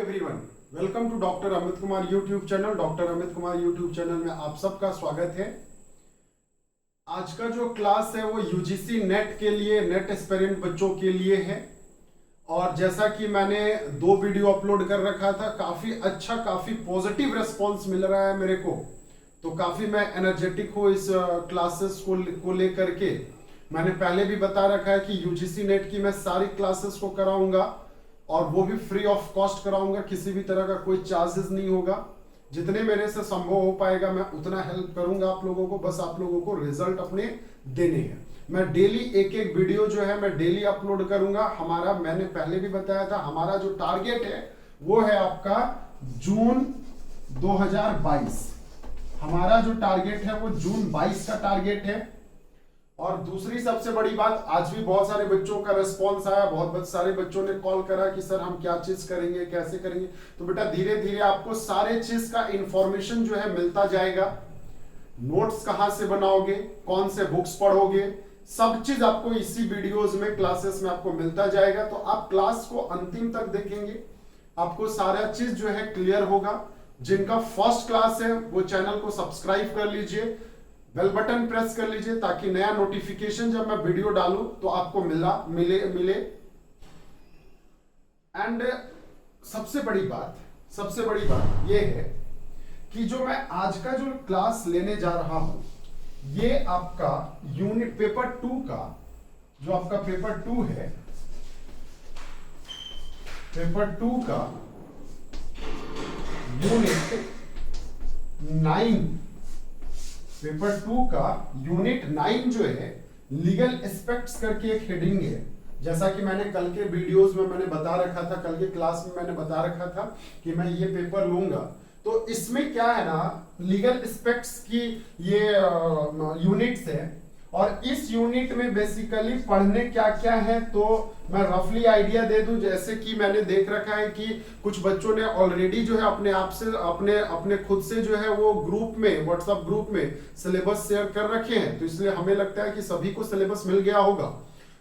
Everyone, welcome to doctor Amit Kumar YouTube channel. Doctor Amit Kumar YouTube channel में आप सबका स्वागत है। आज का जो क्लास है वो यूजीसी नेट के लिए, नेट एस्पिरेंट बच्चों के लिए है। और जैसा कि मैंने 2 वीडियो अपलोड कर रखा था, काफी अच्छा, काफी पॉजिटिव रेस्पॉन्स मिल रहा है मेरे को, तो काफी मैं एनर्जेटिक हूँ इस क्लासेस को लेकर के। मैंने पहले भी बता रखा है कि यूजीसी नेट की मैं सारी क्लासेस को कराऊंगा और वो भी फ्री ऑफ कॉस्ट कराऊंगा, किसी भी तरह का कोई चार्जेस नहीं होगा। जितने मेरे से संभव हो पाएगा मैं उतना हेल्प करूंगा आप लोगों को, बस आप लोगों को रिजल्ट अपने देने हैं। मैं डेली एक एक वीडियो जो है मैं डेली अपलोड करूंगा। हमारा, मैंने पहले भी बताया था, हमारा जो टारगेट है वो है आपका जून 2022। हमारा जो टारगेट है वो जून 22 का टारगेट है। और दूसरी सबसे बड़ी बात, आज भी बहुत सारे बच्चों का रिस्पॉन्स आया, बहुत सारे बच्चों ने कॉल करा कि सर हम क्या चीज करेंगे, कैसे करेंगे। तो बेटा धीरे धीरे आपको सारे चीज का इंफॉर्मेशन जो है मिलता जाएगा। नोट्स कहां से बनाओगे, कौन से बुक्स पढ़ोगे, सब चीज आपको इसी वीडियोस में, क्लासेस में आपको मिलता जाएगा। तो आप क्लास को अंतिम तक देखेंगे, आपको सारा चीज जो है क्लियर होगा। जिनका फर्स्ट क्लास है वो चैनल को सब्सक्राइब कर लीजिए, बेल बटन प्रेस कर लीजिए, ताकि नया नोटिफिकेशन जब मैं वीडियो डालूं तो आपको मिले। एंड सबसे बड़ी बात ये है कि जो मैं आज का जो क्लास लेने जा रहा हूं, ये आपका यूनिट पेपर 2 का, जो आपका पेपर 2 है, पेपर 2 का यूनिट 9, पेपर 2 का यूनिट 9 जो है, लीगल एस्पेक्ट्स करके एक हेडिंग है। जैसा कि मैंने कल के वीडियोस में मैंने बता रखा था, कल के क्लास में मैंने बता रखा था कि मैं ये पेपर लूंगा। तो इसमें क्या है ना, लीगल एस्पेक्ट्स की ये यूनिट्स है, और इस यूनिट में बेसिकली पढ़ने क्या क्या है तो मैं रफली आइडिया दे दूं। जैसे कि मैंने देख रखा है कि कुछ बच्चों ने ऑलरेडी जो है अपने आप से, अपने खुद से जो है वो ग्रुप में, व्हाट्सएप ग्रुप में सिलेबस शेयर कर रखे हैं, तो इसलिए हमें लगता है कि सभी को सिलेबस मिल गया होगा।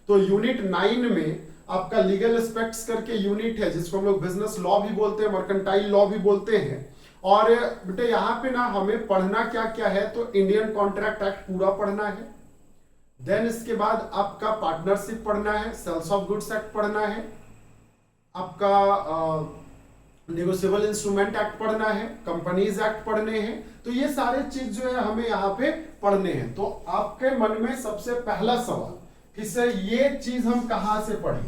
तो यूनिट 9 में आपका लीगल एस्पेक्ट्स करके यूनिट है, जिसको हम लोग बिजनेस लॉ भी बोलते हैं, मर्केंटाइल लॉ भी बोलते हैं। और बेटे यहाँ पे ना हमें पढ़ना क्या क्या है, तो इंडियन कॉन्ट्रैक्ट एक्ट पूरा पढ़ना है। देन इसके बाद आपका पार्टनरशिप पढ़ना है, सेल्स ऑफ गुड्स एक्ट पढ़ना है, आपका नेगोशिएबल इंस्ट्रूमेंट एक्ट पढ़ना है, कंपनीज एक्ट पढ़ने हैं। तो ये सारे चीज जो है हमें यहाँ पे पढ़ने हैं। तो आपके मन में सबसे पहला सवाल कि सर ये चीज हम कहां से पढ़ें,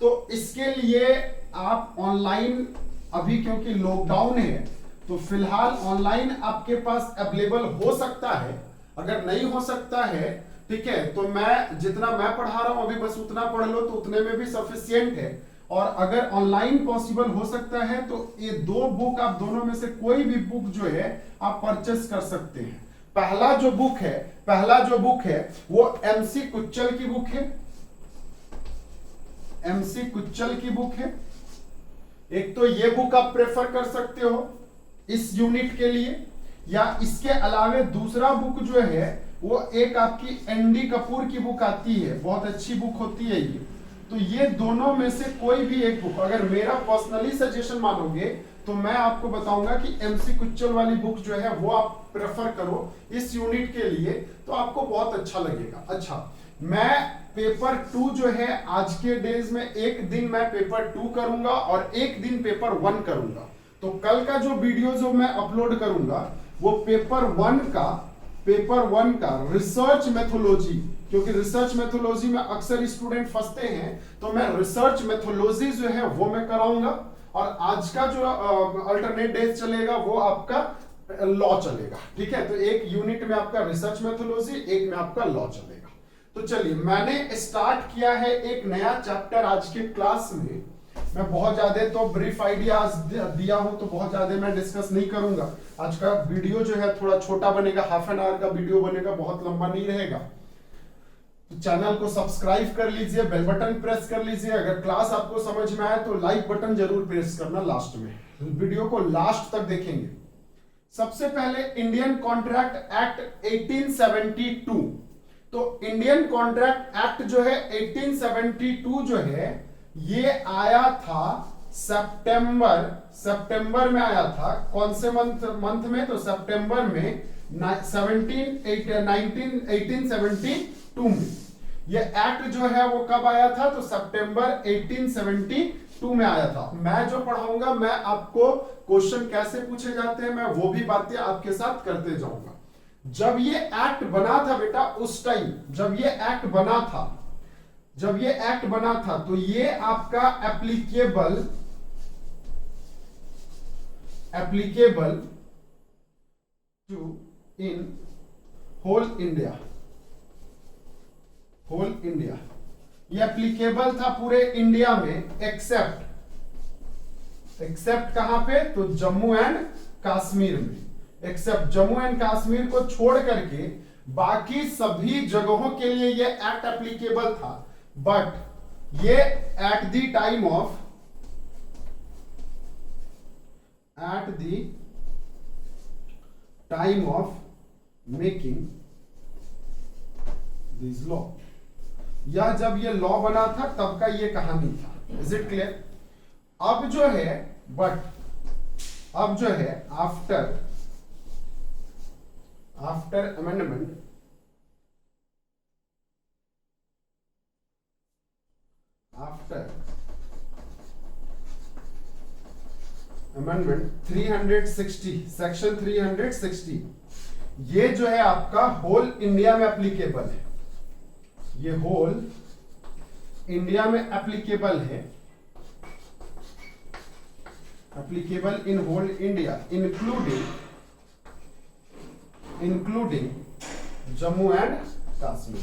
तो इसके लिए आप ऑनलाइन, अभी क्योंकि लॉकडाउन है तो फिलहाल ऑनलाइन आपके पास अवेलेबल हो सकता है। अगर नहीं हो सकता है, ठीक है, तो मैं जितना मैं पढ़ा रहा हूं अभी बस उतना पढ़ लो, तो उतने में भी सफिशिएंट है। और अगर ऑनलाइन पॉसिबल हो सकता है तो ये 2 बुक, आप दोनों में से कोई भी बुक जो है आप परचेस कर सकते हैं। पहला जो बुक है वो एमसी कुच्चल की बुक है, एमसी कुच्चल की बुक है। एक तो ये बुक आप प्रेफर कर सकते हो इस यूनिट के लिए, या इसके अलावे दूसरा बुक जो है वो एक आपकी एनडी कपूर की बुक आती है, बहुत अच्छी बुक होती है ये। तो ये दोनों में से कोई भी एक बुक, अगर मेरा पर्सनली सजेशन मानोगे तो मैं आपको बताऊंगा कि एमसी कुच्चल वाली बुक जो है वो आप प्रेफर करो इस यूनिट के लिए, तो आपको बहुत अच्छा लगेगा। अच्छा, मैं पेपर 2 जो है आज के डेज में, एक दिन मैं पेपर 2 करूंगा और एक दिन पेपर 1 करूंगा। तो कल का जो वीडियो जो मैं अपलोड करूंगा वो पेपर 1 का रिसर्च मेथोलॉजी, क्योंकि रिसर्च मेथोलॉजी में अक्सर स्टूडेंट फंसते हैं, तो मैं रिसर्च मेथोलॉजी जो है वो मैं कराऊंगा। और आज का जो अल्टरनेट डेज चलेगा वो आपका लॉ चलेगा, ठीक है। तो एक यूनिट में आपका रिसर्च मेथोलॉजी, एक में आपका लॉ चलेगा। तो चलिए, मैंने स्टार्ट किया है एक नया चैप्टर आज के क्लास में। मैं बहुत ज्यादा तो ब्रीफ आइडियाज दिया हूं, तो बहुत ज्यादा मैं डिस्कस नहीं करूंगा। आज का वीडियो जो है थोड़ा छोटा बनेगा, हाफ एन आवर का वीडियो बनेगा, बहुत लंबा नहीं रहेगा। तो चैनल को सब्सक्राइब कर लीजिए, बेल बटन प्रेस कर लीजिए। अगर क्लास आपको समझ में आए तो लाइक बटन जरूर प्रेस करना लास्ट में, वीडियो को लास्ट तक देखेंगे। सबसे पहले इंडियन कॉन्ट्रैक्ट एक्ट 1872। तो इंडियन कॉन्ट्रैक्ट एक्ट जो है 1872 जो है ये आया था सितंबर में आया था। कौन से मंथ में? तो सितंबर में 1872 में। ये एक्ट जो है वो कब आया था? तो सितंबर 1872 में आया था। मैं जो पढ़ाऊंगा, मैं आपको क्वेश्चन कैसे पूछे जाते हैं, मैं वो भी बातें आपके साथ करते जाऊंगा। जब ये एक्ट बना था बेटा, उस टाइम जब ये एक्ट बना था, तो ये आपका applicable to in whole India. ये एप्लीकेबल था पूरे इंडिया में, एक्सेप्ट कहां पे? तो जम्मू एंड कश्मीर में। एक्सेप्ट जम्मू एंड कश्मीर को छोड़ करके बाकी सभी जगहों के लिए ये एक्ट एप्लीकेबल था। बट ये at the time of making this law, या जब ये लॉ बना था तब का ये कहानी था। Is it clear? अब जो है आफ्टर अमेंडमेंट 360, सेक्शन 360, ये जो है आपका होल इंडिया में एप्लीकेबल है। ये होल इंडिया में एप्लीकेबल है, applicable in whole India including Jammu and Kashmir.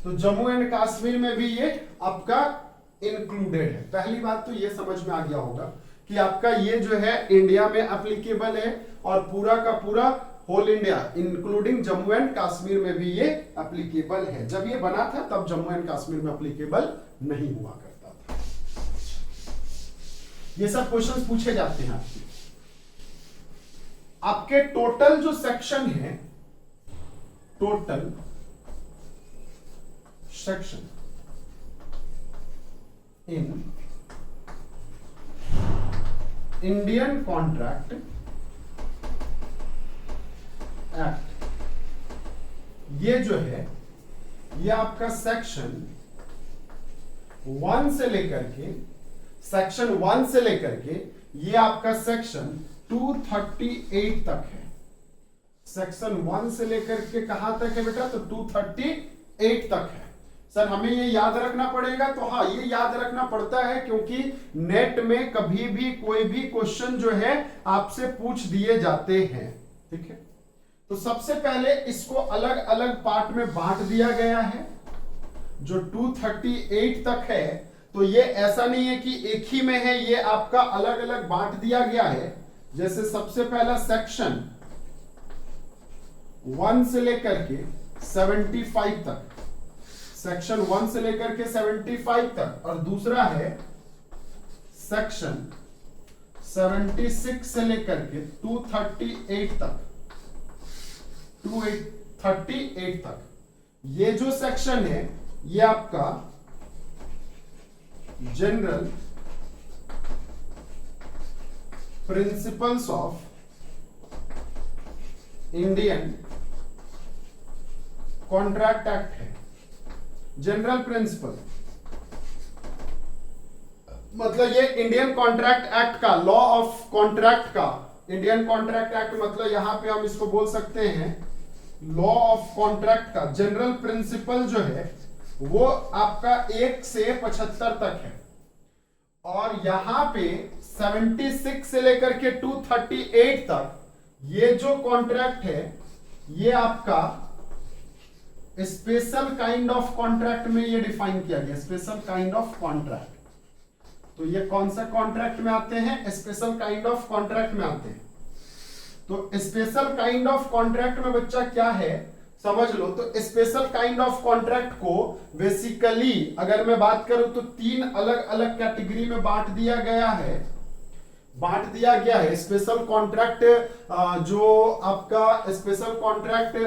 तो जम्मू एंड कश्मीर में भी ये आपका इंक्लूडेड है। पहली बात तो ये समझ में आ गया होगा कि आपका ये जो है इंडिया में एप्लीकेबल है, और पूरा का पूरा whole India including Jammu and Kashmir में भी ये एप्लीकेबल है। जब ये बना था तब जम्मू एंड कश्मीर में एप्लीकेबल नहीं हुआ करता था। ये सब क्वेश्चंस पूछे जाते हैं आपके टोटल जो सेक्शन है, total section in Indian contract act, ये जो है ये आपका सेक्शन 1 से लेकर के ये आपका सेक्शन 238 तक है। सेक्शन 1 से लेकर के कहां तक है बेटा? तो 238 तक है। सर हमें ये याद रखना पड़ेगा? तो हाँ, ये याद रखना पड़ता है क्योंकि नेट में कभी भी कोई भी क्वेश्चन जो है आपसे पूछ दिए जाते हैं। ठीक है, तो सबसे पहले इसको अलग अलग पार्ट में बांट दिया गया है। जो 238 तक है, तो ये ऐसा नहीं है कि एक ही में है, ये आपका अलग अलग बांट दिया गया है। जैसे सबसे पहला सेक्शन 1 से लेकर के 75 तक, सेक्शन 1 से लेकर के 75 तक, और दूसरा है सेक्शन 76 से लेकर के 238 तक, 238 तक। ये जो सेक्शन है ये आपका general principles of Indian contract act है। जनरल प्रिंसिपल मतलब ये इंडियन कॉन्ट्रैक्ट एक्ट का, लॉ ऑफ कॉन्ट्रैक्ट का, इंडियन कॉन्ट्रैक्ट एक्ट मतलब यहां पे हम इसको बोल सकते हैं लॉ ऑफ कॉन्ट्रैक्ट का जनरल प्रिंसिपल जो है वो आपका 1 से 75 तक है। और यहां पे 76 से लेकर के 238 तक ये जो कॉन्ट्रैक्ट है ये आपका स्पेशल काइंड ऑफ कॉन्ट्रैक्ट में ये डिफाइन किया गया, स्पेशल काइंड ऑफ कॉन्ट्रैक्ट। तो ये कौन सा कॉन्ट्रैक्ट में आते हैं? स्पेशल काइंड ऑफ कॉन्ट्रैक्ट में आते हैं। तो स्पेशल काइंड ऑफ कॉन्ट्रैक्ट में बच्चा क्या है समझ लो। तो स्पेशल काइंड ऑफ कॉन्ट्रैक्ट को बेसिकली अगर मैं बात करूं तो 3 अलग अलग कैटेगरी में बांट दिया गया है। स्पेशल कॉन्ट्रैक्ट जो आपका special contract,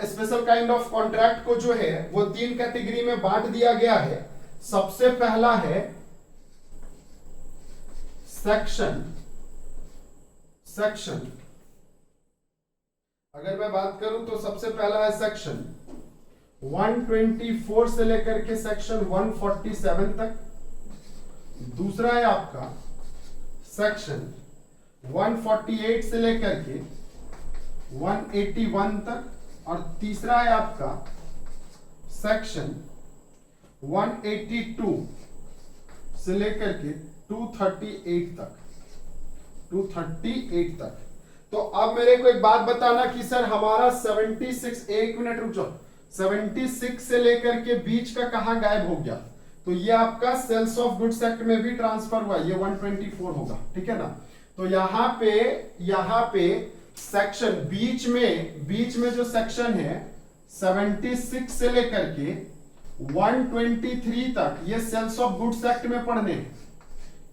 special kind of contract को जो है वो 3 कैटेगरी में बांट दिया गया है। सबसे पहला है सेक्शन अगर मैं बात करूं तो सबसे पहला है सेक्शन 124 से लेकर के सेक्शन 147 तक। दूसरा है आपका सेक्शन 148 से लेकर के 181 तक। और तीसरा है आपका सेक्शन 182 से लेकर के 238 तक। तो अब मेरे को एक बात बताना कि सर हमारा 76, एक मिनट रुक जाओ, 76 से लेकर के बीच का कहां गायब हो गया? तो ये आपका सेल्स ऑफ गुड्स एक्ट में भी ट्रांसफर हुआ, ये 124 होगा, ठीक है ना। तो यहां पे सेक्शन बीच में जो सेक्शन है 76 से लेकर के 123 तक, ये सेल्स ऑफ गुड्स एक्ट में पढ़ने हैं।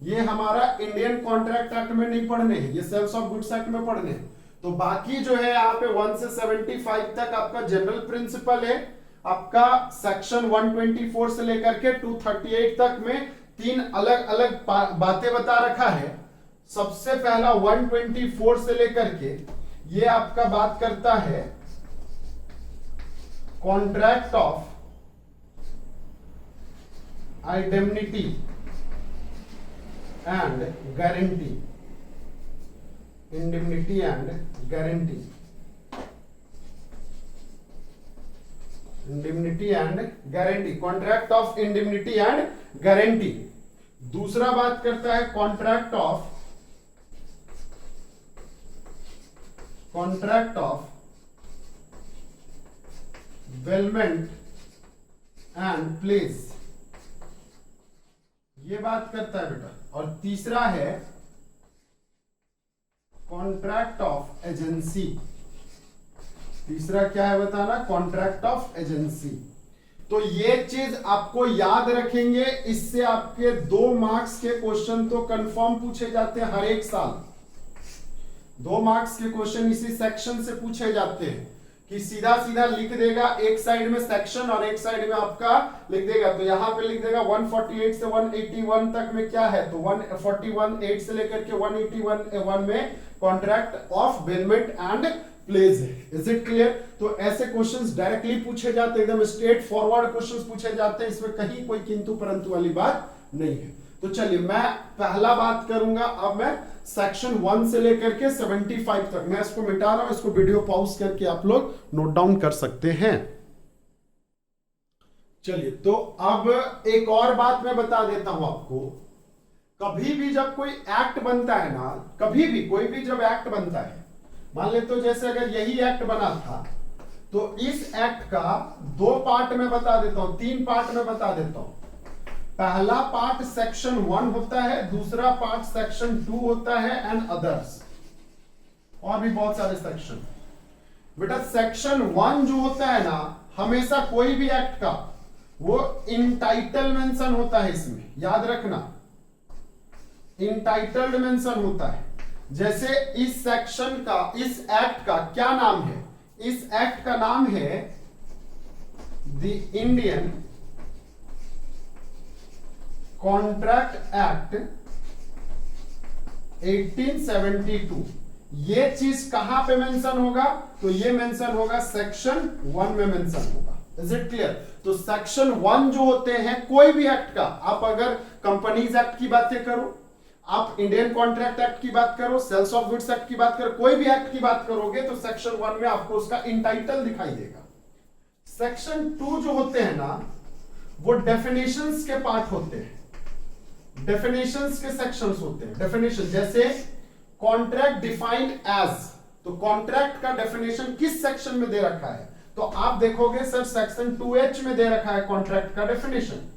ये हमारा इंडियन कॉन्ट्रैक्ट एक्ट में नहीं पढ़ने हैं, ये सेल्स ऑफ गुड्स एक्ट में पढ़ने हैं। तो बाकी जो है यहाँ पे 1 से 75 तक आपका जनरल प्रिंसिपल है। आपका सेक्शन 124 से लेकर के 238 तक में 3 अलग अलग बातें बता रखा है। सबसे पहला 124 से लेकर के ये आपका बात करता है contract of indemnity and guarantee, indemnity and guarantee, indemnity and guarantee, contract of indemnity and guarantee. दूसरा बात करता है contract of bailment and pledge, ये बात करता है बेटा। और तीसरा है कॉन्ट्रैक्ट ऑफ एजेंसी। तीसरा क्या है बताना? Contract of agency. तो ये चीज आपको याद रखेंगे, इससे आपके 2 मार्क्स के क्वेश्चन तो कंफर्म पूछे जाते हैं हर एक साल। 2 मार्क्स के क्वेश्चन इसी सेक्शन से पूछे जाते हैं कि सीधा सीधा लिख देगा, एक साइड में सेक्शन और एक साइड में आपका लिख देगा। तो यहां पे लिख देगा 148 से 181 तक में क्या है, तो 141 से लेकर के 181 में contract of bailment and place है। Is it clear? तो ऐसे क्वेश्चंस डायरेक्टली पूछे जाते हैं, एकदम स्ट्रेट फॉरवर्ड क्वेश्चंस पूछे जाते हैं, इसमें कहीं कोई किंतु परंतु वाली बात नहीं है। तो चलिए मैं पहला बात करूंगा, अब मैं सेक्शन 1 से लेकर के 75 तक, मैं इसको मिटा रहा हूं, इसको वीडियो पॉज करके आप लोग नोट डाउन कर सकते हैं। चलिए तो अब एक और बात मैं बता देता हूं आपको। कभी भी जब कोई एक्ट बनता है ना, कभी भी कोई भी जब एक्ट बनता है, मान ले तो जैसे अगर यही एक्ट बना था, तो इस एक्ट का 2 पार्ट में बता देता हूं, 3 पार्ट में बता देता हूं। पहला पार्ट सेक्शन 1 होता है, दूसरा पार्ट सेक्शन 2 होता है एंड अदर्स, और भी बहुत सारे सेक्शन। बेटा सेक्शन 1 जो होता है ना, हमेशा कोई भी एक्ट का वो इंटाइटल मेंशन होता है, इसमें याद रखना इंटाइटल्ड मेंशन होता है। जैसे इस सेक्शन का, इस एक्ट का क्या नाम है? इस एक्ट का नाम है द इंडियन कॉन्ट्रैक्ट एक्ट 1872। ये चीज कहां पे मेंशन होगा? तो ये मेंशन होगा सेक्शन 1 में मेंशन होगा। Is it clear? तो सेक्शन 1 जो होते हैं कोई भी एक्ट का, आप अगर कंपनीज एक्ट की बातें करो, आप इंडियन कॉन्ट्रैक्ट एक्ट की बात करो, सेल्स ऑफ गुड्स एक्ट की बात करो, कोई भी एक्ट की बात करोगे तो सेक्शन 1 में आपको उसका इंटाइटल दिखाई देगा। सेक्शन 2 जो होते हैं ना, वो डेफिनेशंस के पार्ट होते हैं, डेफिनेशंस के सेक्शंस होते हैं। डेफिनेशन जैसे कॉन्ट्रैक्ट डिफाइंड एज, तो कॉन्ट्रैक्ट का डेफिनेशन किस सेक्शन में दे रखा है? तो आप देखोगे सर सेक्शन 2H में दे रखा है कॉन्ट्रैक्ट का डेफिनेशन।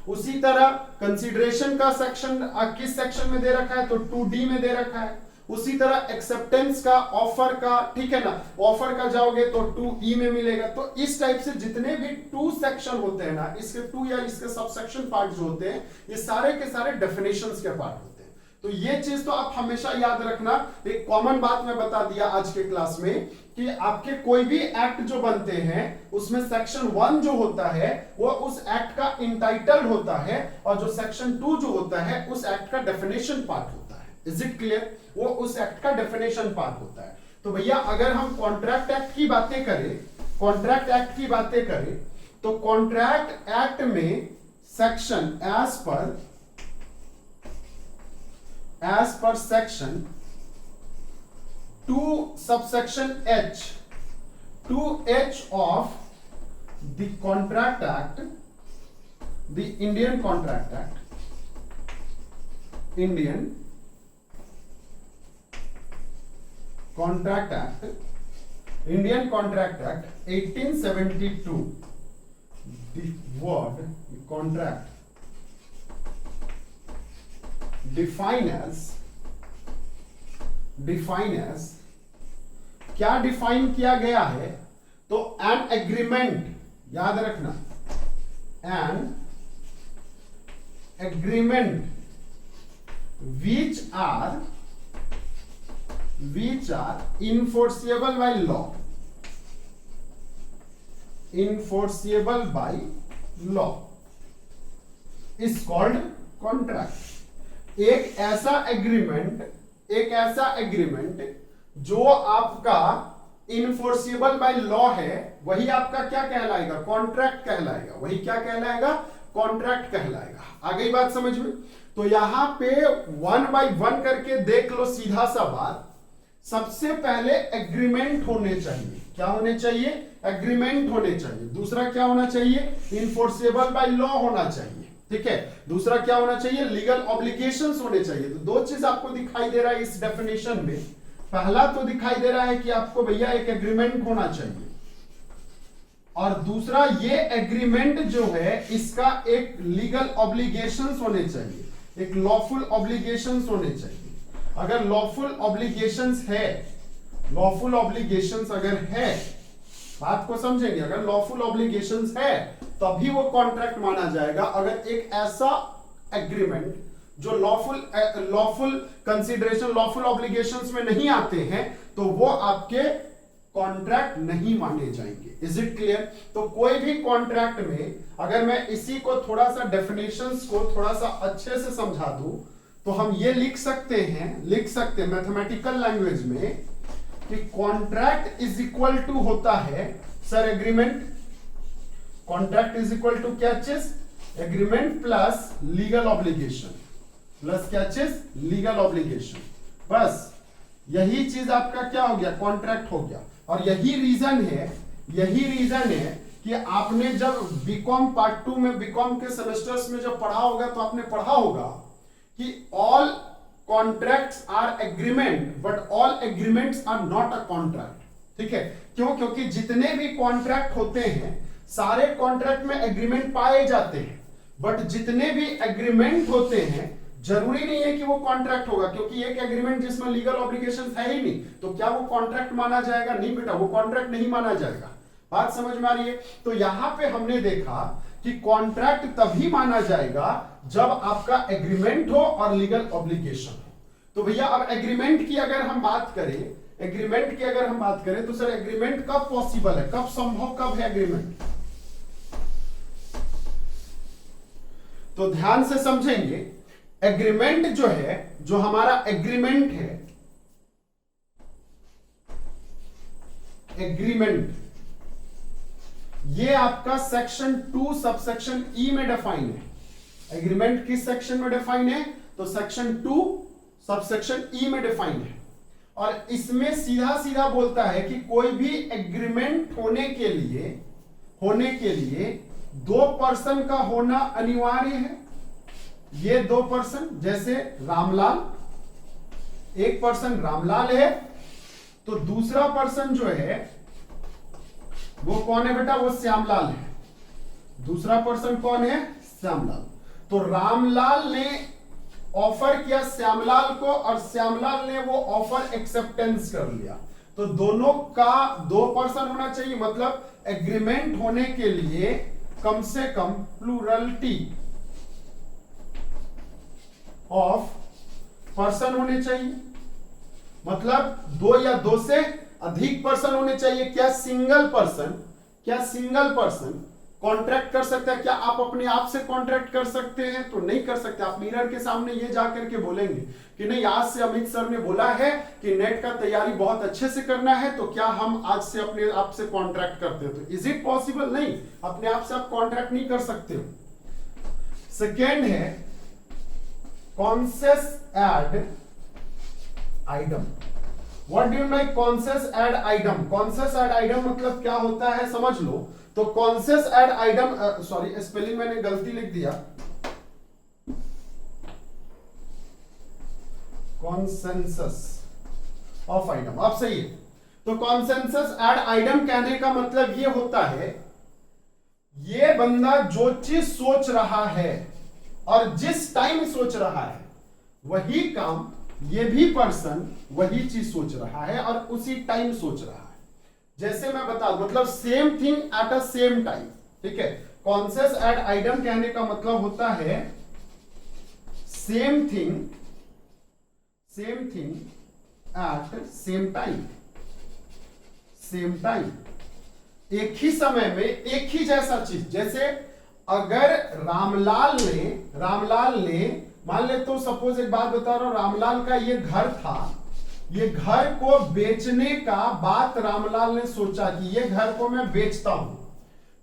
उसी तरह कंसीडरेशन का सेक्शन किस सेक्शन में दे रखा है? तो 2D में दे रखा है। उसी तरह एक्सेप्टेंस का, ऑफर का, ठीक है ना, ऑफर का जाओगे तो 2E में मिलेगा। तो इस टाइप से जितने भी 2 सेक्शन होते हैं ना, इसके 2 या इसके सब सेक्शन पार्ट जो होते हैं, ये सारे के सारे डेफिनेशंस के पार्ट होते हैं। तो ये चीज तो आप हमेशा याद रखना। एक कॉमन बात मैं बता दिया आज के क्लास में कि आपके कोई भी एक्ट जो बनते हैं उसमें सेक्शन 1 जो होता है वो उस एक्ट का इंटाइटल्ड होता है, और जो सेक्शन 2 जो होता है उस एक्ट का डेफिनेशन पार्ट होता है। Is it clear? वो उस एक्ट का डेफिनेशन पार्ट होता है। तो भैया अगर हम कॉन्ट्रैक्ट एक्ट की बातें करें, कॉन्ट्रैक्ट एक्ट की बातें करें, तो कॉन्ट्रैक्ट एक्ट में section as per section 2 subsection H 2H of the Contract Act, the Indian Contract Act, Indian Contract Act, Indian Contract Act 1872, the word contract define as क्या define किया गया है? तो एन एग्रीमेंट, याद रखना, an agreement which are enforceable by law, enforceable by law is called contract। एक ऐसा agreement जो आपका इनफोर्सिबल बाय लॉ है, वही आपका क्या कहलाएगा? कॉन्ट्रैक्ट कहलाएगा। वही क्या कहलाएगा? कॉन्ट्रैक्ट कहलाएगा। आ गई बात समझ में? तो यहां पे 1 by 1 करके देख लो, सीधा सा बात। सबसे पहले एग्रीमेंट होने चाहिए। क्या होने चाहिए? एग्रीमेंट होने चाहिए। दूसरा क्या होना चाहिए? इनफोर्सेबल बाय लॉ होना चाहिए। ठीक है। दूसरा क्या होना चाहिए? लीगल ऑब्लिगेशंस होने चाहिए। तो दो चीज आपको दिखाई दे रहा है इस डेफिनेशन में। पहला तो दिखाई दे रहा है कि आपको भैया एक एग्रीमेंट होना चाहिए, और दूसरा ये एग्रीमेंट जो है इसका एक लीगल ऑब्लिगेशंस होने चाहिए, एक लॉफुल ऑब्लिगेशंस होने चाहिए। अगर लॉफुल ऑब्लिगेशंस है, लॉफुल ऑब्लिगेशंस अगर है, बात को समझेंगे, अगर लॉफुल ऑब्लिगेशंस है तभी वो कॉन्ट्रैक्ट माना जाएगा। अगर एक ऐसा एग्रीमेंट जो लॉफुल कंसीडरेशन, लॉफुल ऑब्लिगेशंस में नहीं आते हैं, तो वो आपके कॉन्ट्रैक्ट नहीं माने जाएंगे। Is it clear? तो कोई भी कॉन्ट्रैक्ट में अगर मैं इसी को थोड़ा सा डेफिनेशंस को थोड़ा सा अच्छे से समझा दूं, तो हम ये लिख सकते हैं मैथमेटिकल लैंग्वेज में कि कॉन्ट्रैक्ट इज इक्वल टू होता है sir agreement. Contract is equal to क्या चीज? Agreement plus legal obligation, plus क्या चीज? Legal obligation. बस यही चीज आपका क्या हो गया? कॉन्ट्रैक्ट हो गया। और यही रीजन है कि आपने जब बीकॉम पार्ट 2 में, बीकॉम के सेमेस्टर्स में जब पढ़ा होगा, तो आपने पढ़ा होगा कि all contracts are agreement but all agreements are not a contract. ठीक है। क्यों? क्योंकि जितने भी कॉन्ट्रैक्ट होते हैं, सारे कॉन्ट्रैक्ट में एग्रीमेंट पाए जाते हैं, बट जितने भी एग्रीमेंट होते हैं जरूरी नहीं है कि वो कॉन्ट्रैक्ट होगा, क्योंकि एक एग्रीमेंट जिसमें लीगल ऑब्लिगेशन है ही नहीं, तो क्या वो कॉन्ट्रैक्ट माना जाएगा? नहीं बेटा, वो कॉन्ट्रैक्ट नहीं माना जाएगा। बात समझ में आ रही है? तो यहां पे हमने देखा कि कॉन्ट्रैक्ट तभी माना जाएगा जब आपका एग्रीमेंट हो और लीगल ऑब्लिगेशन हो। तो भैया अब एग्रीमेंट की अगर हम बात करें, तो सर एग्रीमेंट कब पॉसिबल है, कब संभव, कब है एग्रीमेंट? तो ध्यान से समझेंगे। एग्रीमेंट जो है, जो हमारा एग्रीमेंट है, एग्रीमेंट ये आपका सेक्शन 2 सबसेक्शन ई में डिफाइन है। एग्रीमेंट किस सेक्शन में डिफाइन है? तो सेक्शन 2 सबसेक्शन ई में डिफाइन है। और इसमें सीधा सीधा बोलता है कि कोई भी एग्रीमेंट होने के लिए 2 पर्सन का होना अनिवार्य है। ये 2 पर्सन, जैसे रामलाल, एक पर्सन रामलाल है, तो दूसरा पर्सन जो है वो कौन है बेटा? वो श्यामलाल है। दूसरा पर्सन कौन है? श्यामलाल। तो रामलाल ने ऑफर किया श्यामलाल को, और श्यामलाल ने वो ऑफर एक्सेप्टेंस कर लिया। तो दोनों का 2 पर्सन होना चाहिए। मतलब एग्रीमेंट होने के लिए कम से कम प्लूरलिटी ऑफ पर्सन होने चाहिए। मतलब 2 या 2 से अधिक पर्सन होने चाहिए। क्या सिंगल पर्सन कॉन्ट्रैक्ट कर सकता है? क्या आप अपने आप से कॉन्ट्रैक्ट कर सकते हैं? तो नहीं कर सकते। आप मिरर के सामने ये जाकर के बोलेंगे कि नहीं, आज से अमित सर ने बोला है कि नेट का तैयारी बहुत अच्छे से करना है, तो क्या हम आज से अपने आप से कॉन्ट्रैक्ट करते हो? तो इज इट पॉसिबल? नहीं, अपने आप से आप कॉन्ट्रैक्ट नहीं कर सकते हो। सेकेंड है consensus ad idem. What do you mean consensus ad idem? Consensus ad idem मतलब क्या होता है समझ लो। तो consensus ad idem, sorry spelling मैंने गलती लिख दिया, कॉन्सेंसस ऑफ आइटम। अब सही है। तो कॉन्सेंसस एड आइटम कहने का मतलब ये होता है, ये बंदा जो चीज सोच रहा है और जिस टाइम सोच रहा है वही काम ये भी पर्सन वही चीज सोच रहा है और उसी टाइम सोच रहा है। जैसे मैं बता दूं, मतलब same thing at a same time. ठीक है, कॉन्सेस एड आइटम कहने का मतलब होता है same thing at same time. Same time, एक ही समय में एक ही जैसा चीज। जैसे अगर रामलाल ने मान ले, तो सपोज एक बात बता रहा हूं, रामलाल का ये घर था, ये घर को बेचने का बात रामलाल ने सोचा कि ये घर को मैं बेचता हूं,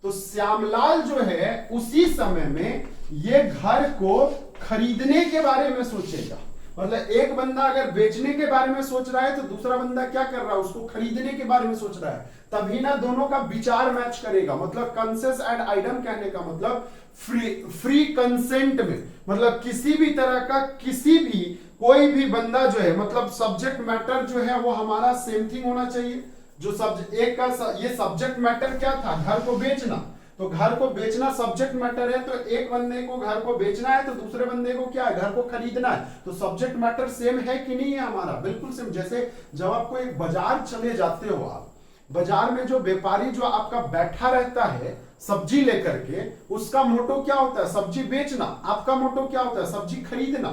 तो श्यामलाल जो है उसी समय में ये घर को खरीदने के बारे में सोचेगा। मतलब एक बंदा अगर बेचने के बारे में सोच रहा है तो दूसरा बंदा क्या कर रहा है, उसको खरीदने के बारे में सोच रहा है, तभी ना दोनों का विचार मैच करेगा। मतलब कॉन्सेस एड आइटम कहने का मतलब फ्री कंसेंट में, मतलब किसी भी तरह का किसी भी कोई भी बंदा जो है, मतलब सब्जेक्ट मैटर जो है वो हमारा सेम थिंग होना चाहिए। जो एक का ये सब्जेक्ट मैटर क्या था, घर को बेचना, तो घर को बेचना सब्जेक्ट मैटर है। तो एक बंदे को घर को बेचना है तो दूसरे बंदे को क्या है, घर को खरीदना है। तो सब्जेक्ट मैटर सेम है कि नहीं है हमारा? बिल्कुल सेम। जैसे जब आपको एक बाजार चले जाते हो, आप बाजार में जो व्यापारी जो आपका बैठा रहता है सब्जी लेकर के, उसका मोटो क्या होता है, सब्जी बेचना। आपका मोटो क्या होता है, सब्जी खरीदना।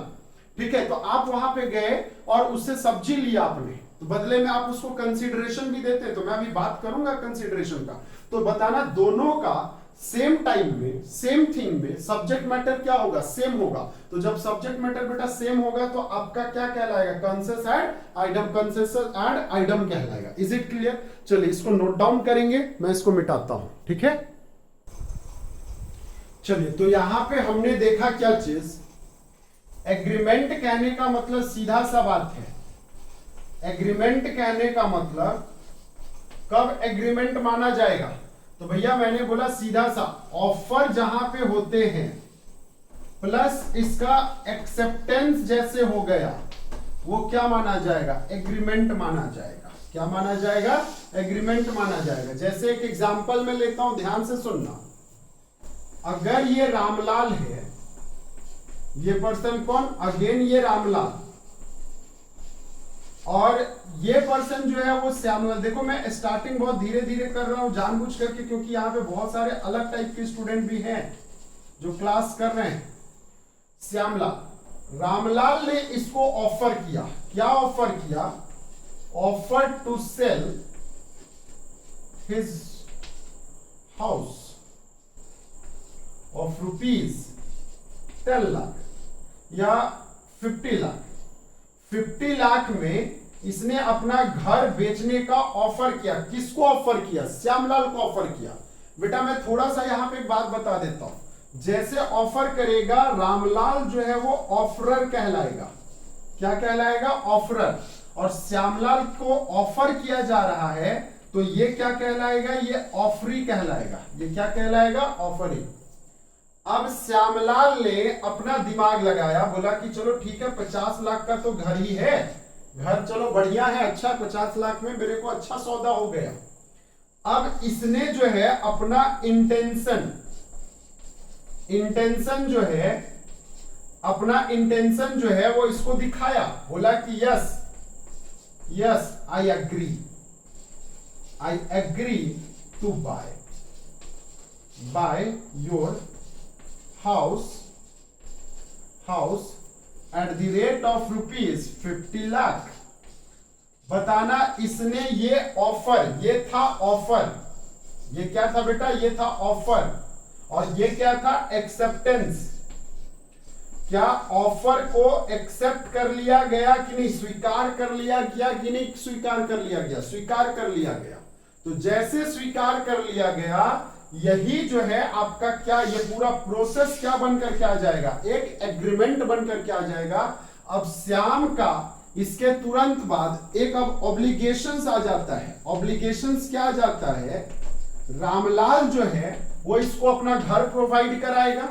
ठीक है, तो आप वहां पे गए और उससे सब्जी लिया आपने, तो बदले में आप उसको कंसीडरेशन भी देते हैं। तो मैं अभी बात करूंगा कंसीडरेशन का। तो बताना दोनों का सेम टाइम में सेम थिंग में सब्जेक्ट मैटर क्या होगा, सेम होगा। तो जब सब्जेक्ट मैटर बेटा सेम होगा तो आपका क्या कहलाएगा, कॉन्सेस ad idem, consensus ad item कहलाएगा। Is it clear? चलिए इसको नोट डाउन करेंगे, मैं इसको मिटाता हूं। ठीक है, चलिए तो यहां पे हमने देखा क्या चीज, एग्रीमेंट कहने का मतलब सीधा सा बात है, एग्रीमेंट कहने का मतलब कब एग्रीमेंट माना जाएगा? तो भैया मैंने बोला सीधा सा, ऑफर जहां पे होते हैं प्लस इसका एक्सेप्टेंस जैसे हो गया, वो क्या माना जाएगा, एग्रीमेंट माना जाएगा। क्या माना जाएगा, एग्रीमेंट माना जाएगा। जैसे एक एग्जांपल में लेता हूं, ध्यान से सुनना। अगर ये रामलाल है, ये पर्सन कौन, अगेन ये रामलाल, और ये पर्सन जो है वो श्यामलाल। देखो मैं स्टार्टिंग बहुत धीरे धीरे कर रहा हूं जानबूझ करके, क्योंकि यहाँ पे बहुत सारे अलग टाइप के स्टूडेंट भी हैं जो क्लास कर रहे हैं। श्यामलाल, रामलाल ने इसको ऑफर किया। क्या ऑफर किया, offer to sell his house of ₹10 lakh या 50 लाख। 50 लाख में इसने अपना घर बेचने का ऑफर किया। किसको ऑफर किया, श्यामलाल को ऑफर किया। बेटा मैं थोड़ा सा यहां पे एक बात बता देता हूं, जैसे ऑफर करेगा रामलाल जो है वो ऑफरर कहलाएगा। क्या कहलाएगा, ऑफरर। और श्यामलाल को ऑफर किया जा रहा है तो ये क्या कहलाएगा, ये ऑफरी कहलाएगा। ये क्या कहलाएगा, ऑफरी। अब श्यामलाल ने अपना दिमाग लगाया, बोला कि चलो ठीक है 50 लाख का तो घर ही है, घर चलो बढ़िया है, अच्छा 50 लाख में मेरे को अच्छा सौदा हो गया। अब इसने जो है अपना इंटेंशन जो है, अपना इंटेंशन जो है वो इसको दिखाया, बोला कि yes I agree to buy your house at the rate of ₹50 lakh. बताना इसने ये ऑफर, ये था ऑफर, ये क्या था बेटा, ये था ऑफर। और ये क्या था, एक्सेप्टेंस। क्या ऑफर को एक्सेप्ट कर लिया गया कि नहीं, स्वीकार कर लिया गया कि नहीं, स्वीकार कर लिया गया, स्वीकार कर लिया गया। तो जैसे स्वीकार कर लिया गया, यही जो है आपका क्या, ये पूरा प्रोसेस क्या बनकर के आ जाएगा, एक एग्रीमेंट बनकर के आ जाएगा। अब श्याम का इसके तुरंत बाद एक अब ऑब्लिगेशंस आ जाता है। ऑब्लिगेशंस क्या आ जाता है, रामलाल जो है वो इसको अपना घर प्रोवाइड कराएगा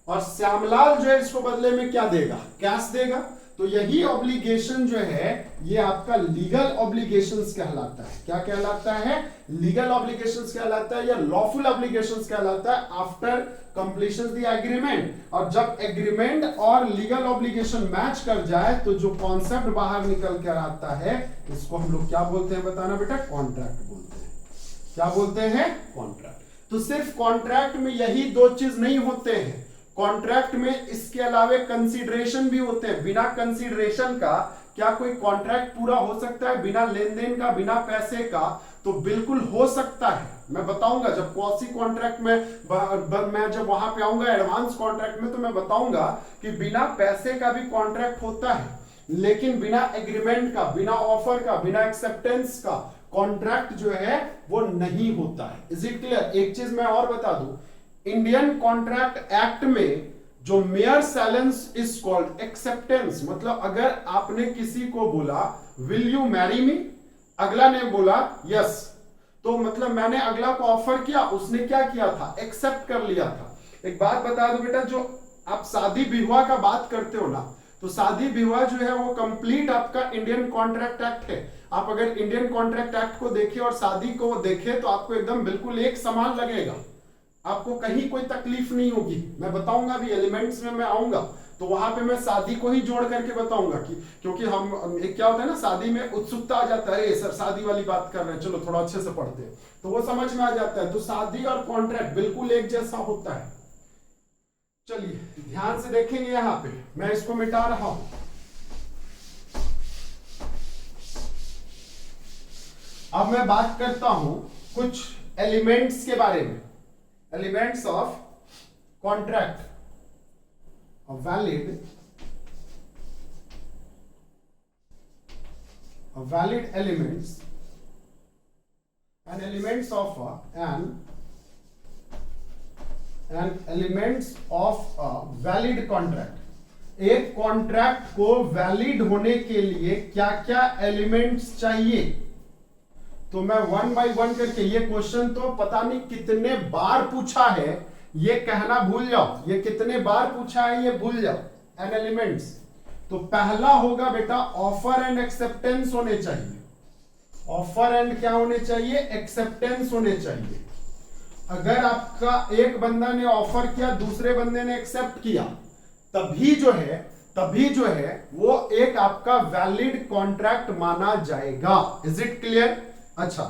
और श्यामलाल जो है इसको बदले में क्या देगा, कैश देगा। तो यही ऑब्लिगेशन जो है ये आपका लीगल ऑब्लिगेशंस कहलाता है। क्या कहलाता है, लीगल ऑब्लिगेशंस कहलाता है या लॉफुल ऑब्लिगेशंस कहलाता है आफ्टर कंप्लीशन द एग्रीमेंट। और जब एग्रीमेंट और लीगल ऑब्लिगेशन मैच कर जाए तो जो कॉन्सेप्ट बाहर निकल कर आता है इसको हम लोग क्या बोलते हैं, बताना बेटा, कॉन्ट्रैक्ट बोलते हैं। क्या बोलते हैं, कॉन्ट्रैक्ट। तो सिर्फ कॉन्ट्रैक्ट में यही दो चीज नहीं होते हैं, कॉन्ट्रैक्ट में इसके अलावे कंसीडरेशन भी होते हैं। बिना कंसीडरेशन का क्या कोई कॉन्ट्रैक्ट पूरा हो सकता है, बिना लेन देन का, बिना पैसे का? तो बिल्कुल हो सकता है। मैं बताऊंगा जब क्वासी कॉन्ट्रैक्ट में मैं जब वहां पे आऊंगा एडवांस कॉन्ट्रैक्ट में, तो मैं बताऊंगा कि बिना पैसे का भी कॉन्ट्रैक्ट होता है, लेकिन बिना एग्रीमेंट का, बिना ऑफर का, बिना एक्सेप्टेंस का कॉन्ट्रैक्ट जो है वो नहीं होता है। Is it clear? एक चीज मैं और बता दूं, इंडियन कॉन्ट्रैक्ट एक्ट में जो mayor silence is called acceptance. मतलब अगर आपने किसी को बोला विल यू मैरी मी, अगला ने बोला यस, तो मतलब मैंने अगला को ऑफर किया, उसने क्या किया था, एक्सेप्ट कर लिया था। एक बात बता दो बेटा, जो आप शादी विवाह का बात करते हो ना, तो शादी विवाह जो है वो कंप्लीट आपका इंडियन कॉन्ट्रैक्ट एक्ट है। आप अगर इंडियन कॉन्ट्रैक्ट एक्ट को देखें और शादी को देखें तो आपको एकदम बिल्कुल एक समान लगेगा, आपको कहीं कोई तकलीफ नहीं होगी। मैं बताऊंगा भी, एलिमेंट्स में मैं आऊंगा तो वहां पे मैं शादी को ही जोड़ करके बताऊंगा कि क्योंकि हम एक क्या होता है ना, शादी में उत्सुकता आ जाता है, सर शादी वाली बात कर रहे हैं, चलो थोड़ा अच्छे से पढ़ते हैं, तो वो समझ में आ जाता है। तो शादी और कॉन्ट्रैक्ट बिल्कुल एक जैसा होता है। चलिए ध्यान से देखेंगे, यहां पे मैं इसको मिटा रहा हूं। अब मैं बात करता हूं कुछ एलिमेंट्स के बारे में, elements of contract, valid elements and elements of elements of a valid contract। एक कॉन्ट्रैक्ट को वैलिड होने के लिए क्या क्या एलिमेंट्स चाहिए, तो मैं वन बाय वन करके, ये क्वेश्चन तो पता नहीं कितने बार पूछा है, ये कहना भूल जाओ, ये कितने बार पूछा है ये भूल जाओ। एंड एलिमेंट्स, तो पहला होगा बेटा ऑफर एंड एक्सेप्टेंस होने चाहिए। ऑफर एंड क्या होने चाहिए, एक्सेप्टेंस होने चाहिए। अगर आपका एक बंदा ने ऑफर किया, दूसरे बंदे ने एक्सेप्ट किया, तभी जो है वो एक आपका वैलिड कॉन्ट्रैक्ट माना जाएगा। Is it clear? अच्छा,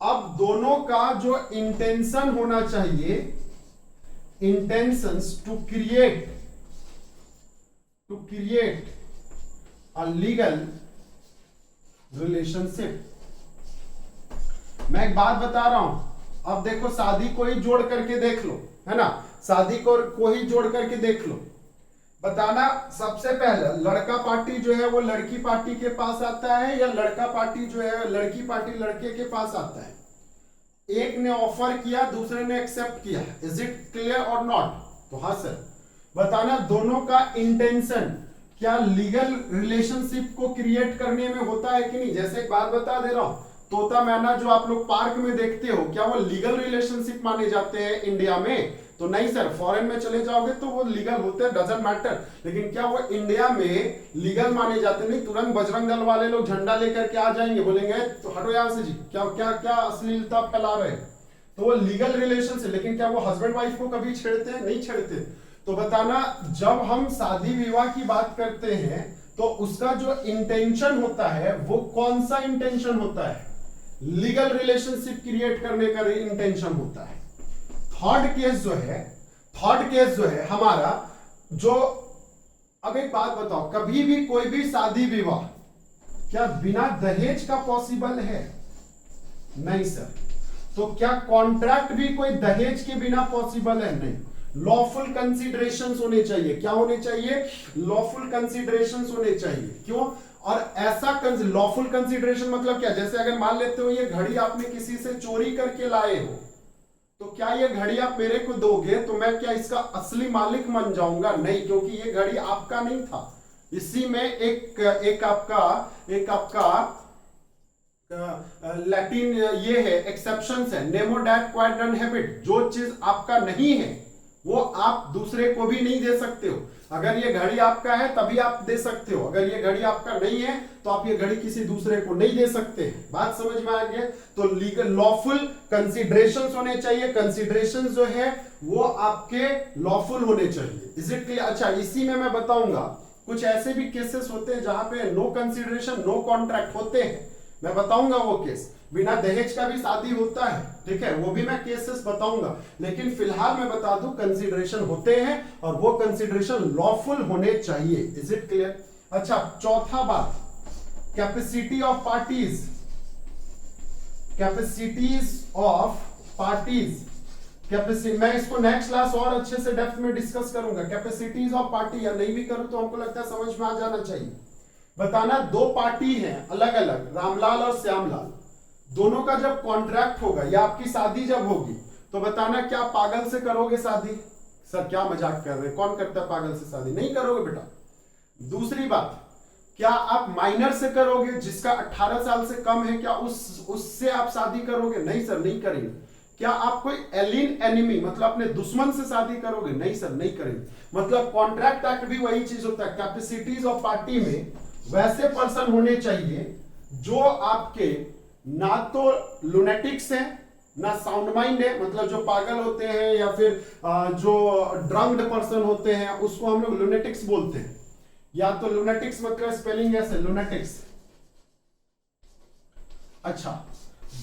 अब दोनों का जो इंटेंशन होना चाहिए, intentions to create a legal relationship. मैं एक बात बता रहा हूं, अब देखो शादी को ही जोड़ करके देख लो, है ना, शादी को ही जोड़ करके देख लो। बताना सबसे पहले लड़का पार्टी जो है वो लड़की पार्टी के पास आता है, या लड़का पार्टी जो है लड़की पार्टी लड़के के पास आता है? एक ने ऑफर किया, दूसरे ने एक्सेप्ट किया। इज इट क्लियर और नॉट? तो हाँ सर। बताना दोनों का इंटेंशन क्या लीगल रिलेशनशिप को क्रिएट करने में होता है कि नहीं। जैसे एक बात बता दे रहा हूं, तोता मैना जो आप लोग पार्क में देखते हो, क्या वो लीगल रिलेशनशिप माने जाते हैं इंडिया में? तो नहीं सर। फॉरेन में चले जाओगे तो वो लीगल होते हैं, डजंट मैटर। लेकिन क्या वो इंडिया में लीगल माने जाते? नहीं। तुरंत बजरंग दल वाले लोग झंडा लेकर के आ जाएंगे, बोलेंगे तो हटो यहां से जी, क्या क्या क्या अश्लीलता फैला रहे हैं। तो वो लीगल रिलेशन से, लेकिन क्या वो हस्बैंड वाइफ को कभी छेड़ते हैं? नहीं छेड़ते। तो बताना, जब हम शादी विवाह की बात करते हैं तो उसका जो इंटेंशन होता है वो कौन सा इंटेंशन होता है? लीगल रिलेशनशिप क्रिएट करने का इंटेंशन होता है। थर्ड केस जो है हमारा, जो अब एक बात बताओ, कभी भी कोई भी शादी विवाह क्या बिना दहेज का पॉसिबल है? नहीं सर। तो क्या कॉन्ट्रैक्ट भी कोई दहेज के बिना पॉसिबल है? नहीं, लॉफुल कंसीडरेशंस होने चाहिए। क्या होने चाहिए? लॉफुल कंसीडरेशंस होने चाहिए। क्यों? और ऐसा लॉफुल कंसीडरेशन मतलब क्या? जैसे अगर मान लेते हो ये घड़ी आपने किसी से चोरी करके लाए हो, तो क्या ये घड़ी आप मेरे को दोगे तो मैं क्या इसका असली मालिक बन जाऊंगा? नहीं, क्योंकि ये घड़ी आपका नहीं था। इसी में एक आपका लैटिन ये है, एक्सेप्शंस है, Nemo that quite done habit. जो चीज आपका नहीं है वो आप दूसरे को भी नहीं दे सकते हो। अगर ये घड़ी आपका है तभी आप दे सकते हो, अगर ये घड़ी आपका नहीं है तो आप ये घड़ी किसी दूसरे को नहीं दे सकते। बात समझ में आ गया? तो लीगल लॉफुल कंसीडरेशंस होने चाहिए। कंसीडरेशंस जो है वो आपके लॉफुल होने चाहिए। Is it clear? अच्छा, इसी में मैं बताऊंगा कुछ ऐसे भी केसेस होते हैं जहां पे नो कंसीडरेशन नो कॉन्ट्रैक्ट होते हैं। मैं बताऊंगा वो केस। बिना दहेज का भी शादी होता है, ठीक है, वो भी मैं केसेस बताऊंगा। लेकिन फिलहाल मैं बता दूं कंसीडरेशन होते हैं और वो कंसीडरेशन लॉफुल होने चाहिए। Is it clear? अच्छा, चौथा बात, capacity of parties. Capacities of parties, capacity मैं इसको नेक्स्ट क्लास और अच्छे से डेप्थ में डिस्कस करूंगा। कैपेसिटीज ऑफ पार्टी, या नहीं भी करूं तो हमको लगता है समझ में आ जाना चाहिए। बताना, दो पार्टी हैं अलग अलग, रामलाल और श्यामलाल, दोनों का जब कॉन्ट्रैक्ट होगा या आपकी शादी जब होगी तो बताना क्या पागल से करोगे शादी? सर क्या मजाक कर रहे हैं, कौन करता है पागल से शादी? नहीं करोगे बेटा। दूसरी बात, क्या आप माइनर से करोगे जिसका 18 साल से कम है? क्या उससे आप शादी करोगे? नहीं सर, नहीं करेंगे। क्या आप कोई एलियन एनिमी मतलब अपने दुश्मन से शादी करोगे? नहीं सर, नहीं करेंगे। मतलब कॉन्ट्रैक्ट एक्ट भी वही चीज होता है। कैपेसिटीज ऑफ पार्टी में वैसे पर्सन होने चाहिए जो आपके ना तो लुनेटिक्स हैं ना साउंड माइंड है, मतलब जो पागल होते हैं या फिर जो ड्रंक्ड पर्सन होते हैं उसको हम लोग लुनेटिक्स बोलते हैं। या तो लुनेटिक्स मतलब स्पेलिंग ऐसे लुनेटिक्स। अच्छा,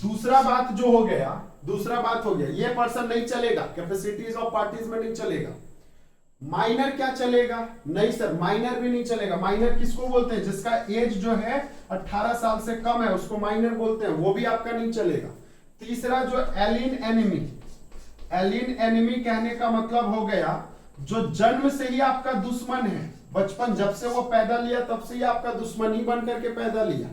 दूसरा बात हो गया ये पर्सन नहीं चलेगा, कैपेसिटीज ऑफ पार्टीज में नहीं चलेगा। माइनर क्या चलेगा? नहीं सर, माइनर भी नहीं चलेगा। माइनर किसको बोलते हैं? जिसका एज जो है 18 साल से कम है उसको माइनर बोलते हैं, वो भी आपका नहीं चलेगा। तीसरा जो एलियन एनिमी, एलियन एनिमी कहने का मतलब हो गया जो जन्म से ही आपका दुश्मन है, बचपन जब से वो पैदा लिया तब से ही आपका दुश्मन ही बन करके पैदा लिया।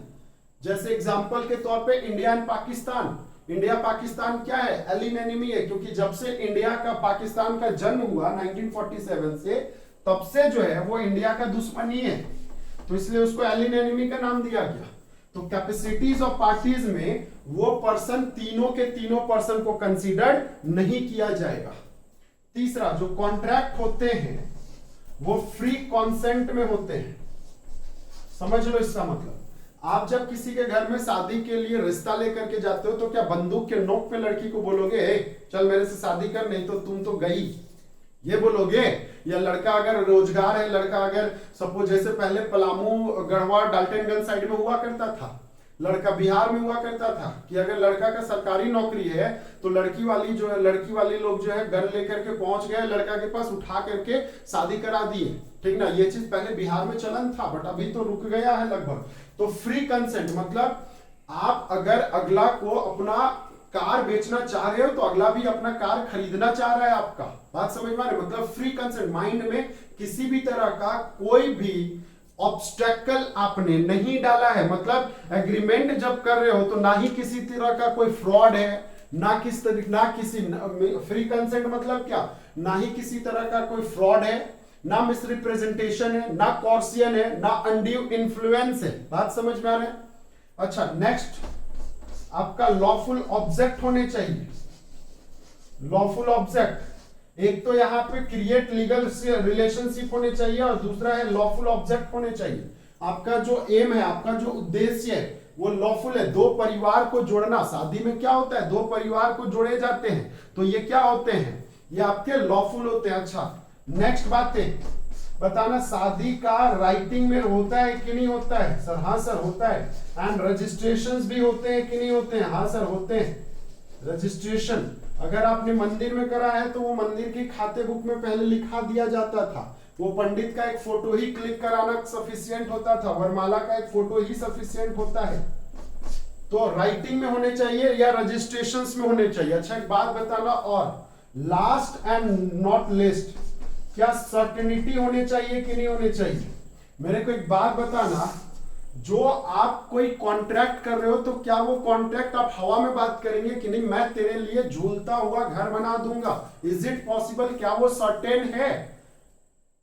जैसे एग्जांपल के तौर पे India and Pakistan. India Pakistan क्या है? एलियन एनिमी है, क्योंकि जब से इंडिया का पाकिस्तान का जन्म हुआ 1947 से, तब से जो है वो इंडिया का दुश्मन ही है, तो इसलिए उसको एलियन एनिमी का नाम दिया गया। तो कैपेसिटीज ऑफ पार्टीज में वो पर्सन तीनों के तीनों पर्सन को कंसीडर नहीं किया जाएगा। तीसरा, जो कॉन्ट्रैक्ट होते हैं वो फ्री कॉन्सेंट में होते हैं। समझ लो इसका मतलब, आप जब किसी के घर में शादी के लिए रिश्ता लेकर के जाते हो तो क्या बंदूक के नोक पे लड़की को बोलोगे चल मेरे से शादी कर, नहीं तो तुम तो गई, ये बोलोगे? या लड़का अगर रोजगार है, लड़का अगर सपोज जैसे पहले पलामू, गढ़वा, डाल्टनगंज साइड में हुआ करता था, लड़का बिहार में हुआ करता था कि अगर लड़का का सरकारी नौकरी है तो लड़की वाली लोग जो है गन लेकर के पहुंच गए लड़का के पास, उठा करके शादी करा दिए, ठीक ना। ये चीज पहले बिहार में चलन था बट अभी तो रुक गया है लगभग। तो फ्री कंसेंट मतलब आप अगर अगला को अपना कार बेचना चाह रहे हो तो अगला भी अपना कार खरीदना चाह रहा है आपका। बात समझ में आ रही? मतलब फ्री कंसेंट, माइंड में किसी भी तरह का कोई भी ऑब्स्टेकल आपने नहीं डाला है। मतलब एग्रीमेंट जब कर रहे हो तो ना ही किसी तरह का कोई फ्रॉड है, ना किसी फ्री कंसेंट मतलब क्या, ना ही किसी तरह का कोई फ्रॉड है, ना मिसरिप्रेजेंटेशन है, ना कॉर्सियन है, ना अनड्यू इन्फ्लुएंस है। बात समझ में आ रहा है? अच्छा, नेक्स्ट आपका लॉफुल ऑब्जेक्ट होने चाहिए। लॉफुल ऑब्जेक्ट, एक तो यहां पे क्रिएट लीगल रिलेशनशिप होने चाहिए और दूसरा है लॉफुल ऑब्जेक्ट होने चाहिए। आपका जो एम है, आपका जो उद्देश्य है वो लॉफुल है, दो परिवार को जोड़ना। शादी में क्या होता है, दो परिवार को जोड़े जाते हैं, तो ये क्या होते हैं, ये आपके लॉफुल होते हैं। अच्छा, नेक्स्ट बात है बताना, शादी का राइटिंग में होता है कि नहीं होता है? सर हाँ सर होता है। एंड रजिस्ट्रेशंस भी होते हैं कि नहीं होते हैं? हाँ सर होते हैं। रजिस्ट्रेशन अगर आपने मंदिर में करा है तो वो मंदिर की खाते बुक में पहले लिखा दिया जाता था, वो पंडित का एक फोटो ही क्लिक कराना सफिशिएंट होता था, वरमाला का एक फोटो ही सफिशिएंट होता है। तो राइटिंग में होने चाहिए या रजिस्ट्रेशंस में होने चाहिए। अच्छा एक बात बताना, और लास्ट एंड नॉट लिस्ट, क्या सर्टेनिटी होने चाहिए कि नहीं होने चाहिए? मेरे को एक बात बताना, जो आप कोई कॉन्ट्रैक्ट कर रहे हो तो क्या वो कॉन्ट्रैक्ट आप हवा में बात करेंगे कि नहीं मैं तेरे लिए झूलता हुआ घर बना दूंगा? Is it possible? क्या वो सर्टेन है?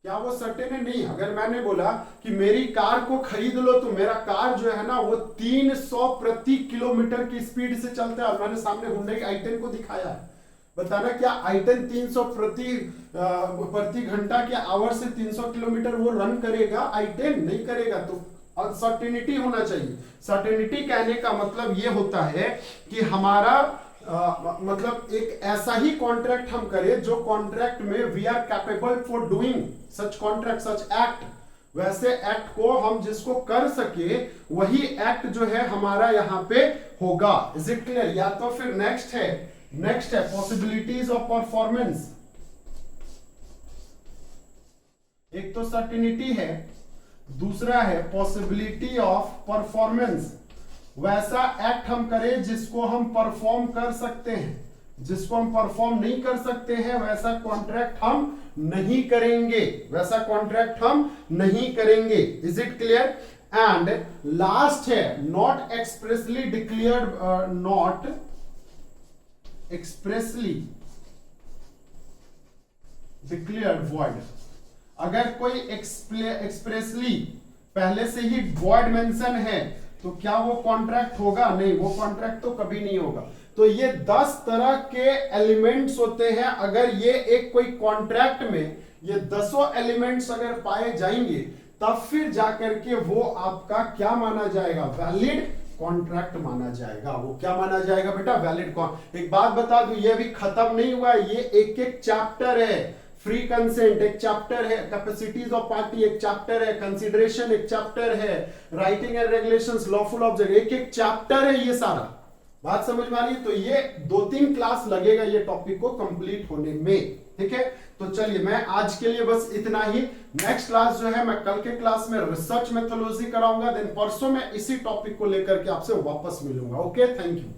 क्या वो सर्टेन है? नहीं। अगर मैंने बोला कि मेरी कार को खरीद लो तो मेरा कार जो है ना वो 300 प्रति किलोमीटर की स्पीड से चलता है, और मैंने सामने हुंडई i10 को दिखाया है, बताना क्या i10 300 प्रति घंटा के आवर से 300 किलोमीटर वो रन करेगा? i10 नहीं करेगा। तो सर्टेनिटी होना चाहिए। सर्टेनिटी कहने का मतलब ये होता है कि हमारा मतलब एक ऐसा ही कॉन्ट्रैक्ट हम करें जो कॉन्ट्रैक्ट में we are capable for doing such contract, such act, वैसे एक्ट को हम जिसको कर सके वही एक्ट जो है हमारा यहां पे होगा। Is it clear? या तो फिर नेक्स्ट है पॉसिबिलिटीज ऑफ परफॉर्मेंस। एक तो सर्टेनिटी है, दूसरा है पॉसिबिलिटी ऑफ परफॉर्मेंस। वैसा एक्ट हम करें जिसको हम परफॉर्म कर सकते हैं। जिसको हम परफॉर्म नहीं कर सकते हैं वैसा कॉन्ट्रैक्ट हम नहीं करेंगे, वैसा कॉन्ट्रैक्ट हम नहीं करेंगे। Is it clear? And last है not expressly declared, not expressly declared void. अगर कोई एक्सप्रेसली पहले से ही वॉइड मेंशन है तो क्या वो कॉन्ट्रैक्ट होगा? नहीं, वो कॉन्ट्रैक्ट तो कभी नहीं होगा। तो ये 10 तरह के एलिमेंट्स होते हैं। अगर ये एक कोई कॉन्ट्रैक्ट में ये 10 एलिमेंट्स अगर पाए जाएंगे तब फिर जाकर के वो आपका क्या माना जाएगा? वैलिड कॉन्ट्रैक्ट माना जाएगा। वो क्या माना जाएगा बेटा? Valid contract. एक बात बता दूं, ये अभी खत्म नहीं हुआ, ये एक एक चैप्टर है। फ्री कंसेंट एक चैप्टर है, कैपेसिटीज ऑफ पार्टी एक चैप्टर है, कंसीडरेशन एक चैप्टर है, writing and regulations, lawful object, एक एक चैप्टर है ये सारा। बात समझ में आ रही है? तो ये 2-3 क्लास लगेगा ये टॉपिक को कंप्लीट होने में। ठीक है, तो चलिए मैं आज के लिए बस इतना ही। नेक्स्ट क्लास जो है मैं कल के क्लास में रिसर्च मेथोडोलॉजी कराऊंगा, देन परसों मैं इसी टॉपिक को लेकर के आपसे वापस मिलूंगा। Okay, thank you.